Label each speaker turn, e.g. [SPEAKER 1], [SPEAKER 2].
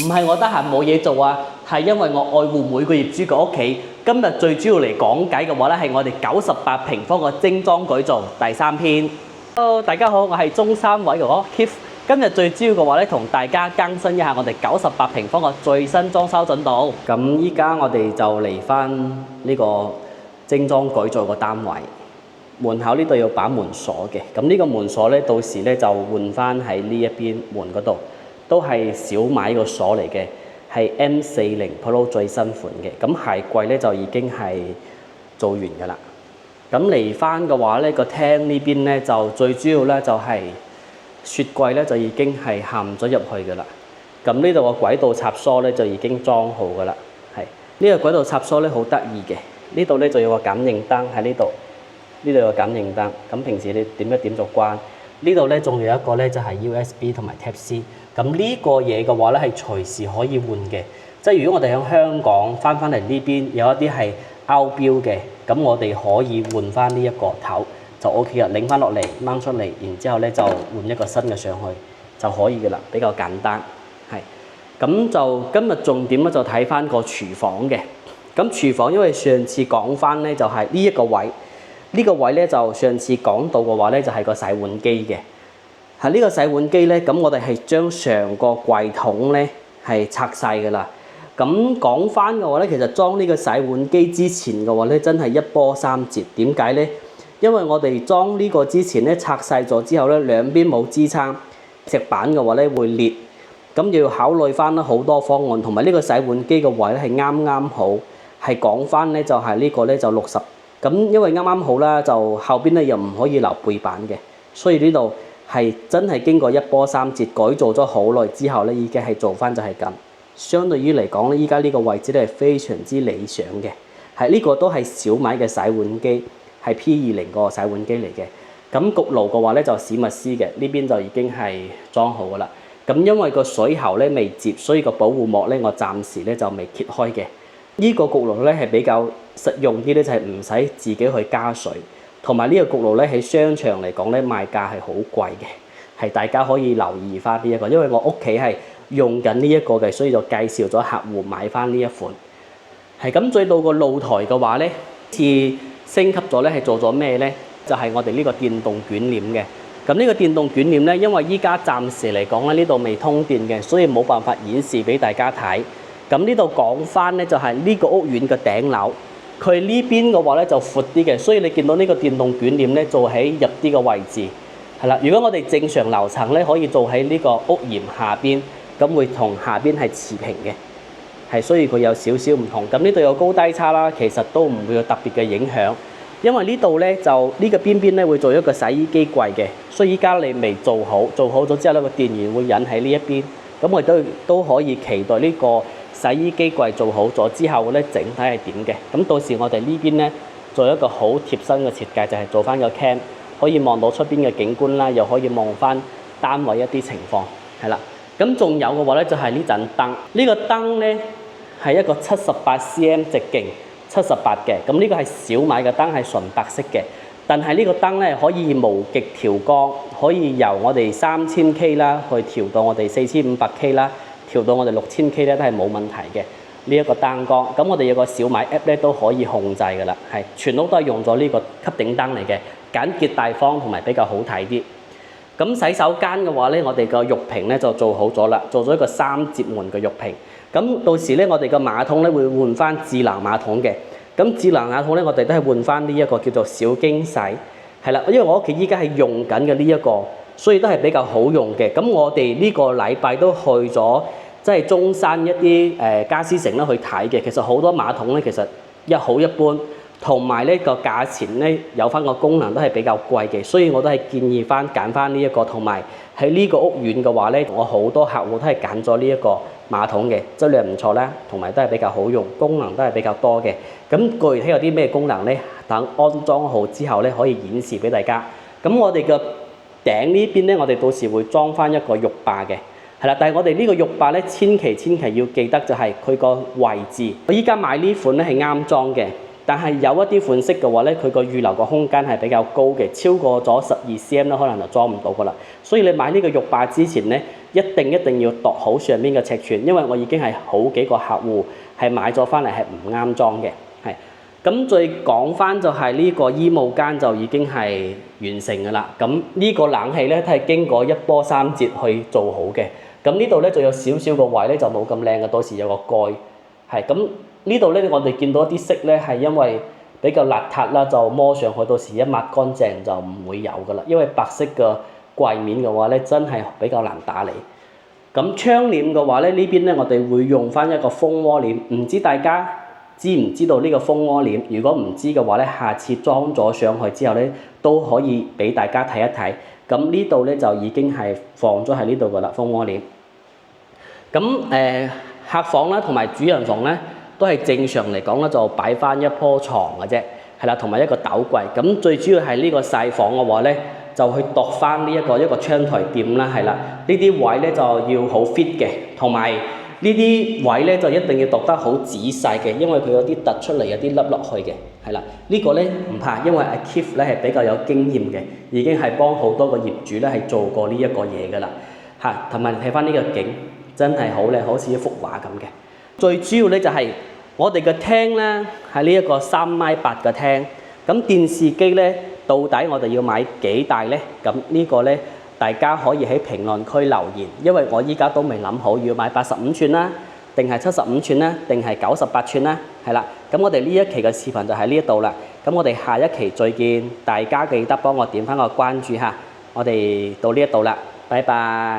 [SPEAKER 1] 唔係我得閒冇嘢做啊，係因為我愛護每個業主嘅屋企。今日最主要嚟講解嘅話咧，係我哋98平方嘅精裝改造第3篇。Hello， 大家好，我係中山委嘅 Keith。今日最主要嘅話咧，同大家更新一下我哋98平方嘅最新裝修進度。咁依家我哋就嚟翻呢個精裝改造個單位。門口呢度要把門鎖嘅，咁呢個門鎖咧，到時咧就換翻喺呢一邊門嗰度，都係小米個鎖嚟嘅，係 M40 Pro 最新款嘅。咁鞋櫃咧就已經係做完㗎啦。咁嚟翻嘅話咧，個廳呢邊咧就最主要咧就係雪櫃咧就已經係嵌咗入去㗎啦。咁呢度個軌道插蘇咧就已經裝好㗎啦。係呢個軌道插蘇咧好得意嘅，呢度咧就有個感應燈喺呢度。呢度有個感應燈，咁平時你點一點就關。呢度咧仲有一個咧就係 USB 同埋 Type C。咁呢個嘢嘅話咧係隨時可以換嘅，即係如果我哋喺香港翻嚟呢邊有一啲係 out 標嘅，咁我哋可以換翻呢一個頭就 OK 啦，擰翻落嚟掹出嚟，然之後咧就換一個新嘅上去就可以嘅啦，比較簡單。係咁就今日重點咧就睇翻個廚房嘅。咁廚房因為上次講翻咧就係呢一個位。呢個位咧就上次講到嘅話咧就係個洗碗機嘅，係呢個洗碗機咧，咁我哋係將成個櫃桶咧係拆晒㗎啦。咁講翻嘅話咧，其實裝呢個洗碗機之前嘅話咧，真係一波三折。點解咧？因為我哋裝呢個之前咧拆晒咗之後咧，兩邊冇支撐，石板嘅話咧會裂，咁要考慮翻好多方案，同埋呢個洗碗機嘅位咧係啱啱好，係講翻咧就係呢個咧就60。咁因為啱啱好啦，就後邊咧又唔可以留背板嘅，所以呢度係真係經過一波三折改造咗好耐之後咧，已經係做翻就係咁。相對於嚟講咧，依家呢個位置咧係非常之理想嘅，係呢個都係小米嘅洗碗機，係 P20個洗碗機嚟嘅。咁焗爐嘅話咧就史密斯嘅，呢邊就已經係裝好噶啦。咁因為個水喉咧未接，所以個保護膜咧我暫時咧就未揭開嘅。呢個焗爐咧係比較實用啲咧，就係唔使自己去加水，同埋呢個焗爐咧喺商場嚟講咧賣價係好貴嘅，係大家可以留意翻呢一個，因為我屋企係用緊呢一個嘅，所以就介紹咗客戶買翻呢一款。係咁，再到個露台嘅話咧，次升級咗咧係做咗咩咧？就係我哋呢個電動捲簾嘅。咁呢個電動捲簾咧，因為依家暫時嚟講咧呢度未通電嘅，所以冇辦法顯示俾大家睇。咁呢度講翻咧，就係呢個屋苑嘅頂樓，佢呢邊嘅話咧就闊啲嘅，所以你見到呢個電動捲簾咧做喺入啲嘅位置，係啦。如果我哋正常樓層咧，可以做喺呢個屋檐下邊，咁會同下邊係持平嘅，係，所以佢有少少唔同。咁呢度有高低差啦，其實都唔會有特別嘅影響，因為呢度咧就呢個邊邊咧會做一個洗衣機櫃嘅，所以依家你未做好，做好咗之後咧個電源會引喺呢一邊，咁我哋都可以期待呢個洗衣機櫃做好咗之後咧，整體係點嘅？咁到時我哋呢邊咧做一個好貼身嘅設計，就係做翻個 cam， 可以望到出邊嘅景觀啦，又可以望翻單位一啲情況，係啦。咁仲有嘅話咧，就係呢盞燈。呢個燈咧係一個78cm 直徑78嘅，咁呢個係小米嘅燈，係純白色嘅。但係呢個燈咧可以無極調光，可以由我哋3000K 啦，去調到我哋4500K 啦。調到我哋6000K 咧都係冇問題嘅呢一個燈光。咁我哋有個小米 app 咧都可以控制㗎啦，係全屋都係用咗呢個吸頂燈嚟嘅，簡潔大方同埋比較好睇啲。咁洗手間嘅話咧，我哋個浴屏咧就做好咗啦，做咗一個3節門嘅浴屏。咁到時咧，我哋個馬桶咧會換翻智能馬桶嘅。咁智能馬桶咧，我哋都係換翻呢一個叫做小驚喜，係啦，因為我屋企依家係用緊嘅呢一個，所以都係比較好用嘅。咁我哋呢個禮拜都去咗即係中山一啲家私城咧去睇嘅，其實好多馬桶咧其實一好一般，同埋呢個價錢咧有翻個功能都係比較貴嘅，所以我都係建議翻揀翻呢一個，同埋喺呢個屋苑嘅話咧，我好多客戶都係揀咗呢一個馬桶嘅，質量唔錯啦，同埋都係比較好用，功能都係比較多嘅。咁具體有啲咩功能咧？等安裝好之後咧，可以顯示俾大家。咁我哋嘅頂呢邊咧，我哋到時會裝翻一個浴霸嘅。係啦，但係我哋呢個浴霸咧，千祈要記得就係佢個位置。我依家買呢款咧係啱裝嘅，但係有一啲款式嘅話咧，佢個預留個空間係比較高嘅，超過咗12cm咧，可能就裝唔到噶啦。所以你買呢個浴霸之前咧，一定要度好上面嘅尺寸，因為我已經係好幾個客戶係買咗翻嚟係唔啱裝嘅。係咁再講翻就係呢個衣帽間就已經係完成㗎啦。咁呢個冷氣咧都係經過一波三折去做好嘅。咁呢度咧就有少少個位咧就冇咁靚嘅，到時有個蓋。係咁呢度咧，我哋見到啲色咧係因為比較邋遢啦，就摸上去到時一抹乾淨就唔會有㗎啦。因為白色嘅櫃面嘅話咧，真係比較難打理。咁窗簾嘅話咧，呢邊咧我哋會用翻一個蜂窩簾，唔知大家知唔知道呢個蜂窩簾？如果唔知嘅話咧，下次裝咗上去之後咧，都可以俾大家睇一睇。咁呢度咧就已經係放咗喺呢度㗎啦，蜂窩簾。咁客房啦同埋主人房咧，都係正常嚟講咧，就擺翻一鋪床嘅啫，係啦，同埋一個斗櫃。咁最主要係呢個細房嘅話咧，就去度翻呢一個窗台墊啦，係啦，呢啲位咧就要好 fit 嘅，同埋呢啲位咧就一定要度得好仔細嘅，因為佢有啲突出嚟，有啲凹落去嘅，係啦。呢個咧唔怕，因為阿 Keith 咧係比較有經驗嘅，已經係幫好多個業主咧係做過呢一個嘢噶啦，嚇。同埋睇翻呢個景，真係好靚，好似一幅畫咁嘅。最主要咧就係我哋嘅廳咧係呢一個3.8米嘅廳，咁電視機咧到底我哋要買幾大咧？咁呢個咧大家可以喺評論區留言，因為我依家都未諗好要買85吋啦，定係75吋啦，定係98吋啦，係啦。咁我哋呢一期嘅視頻就喺呢一度啦。咁我哋下一期再見，大家記得幫我點翻個關注嚇。我哋到呢一度啦，拜拜。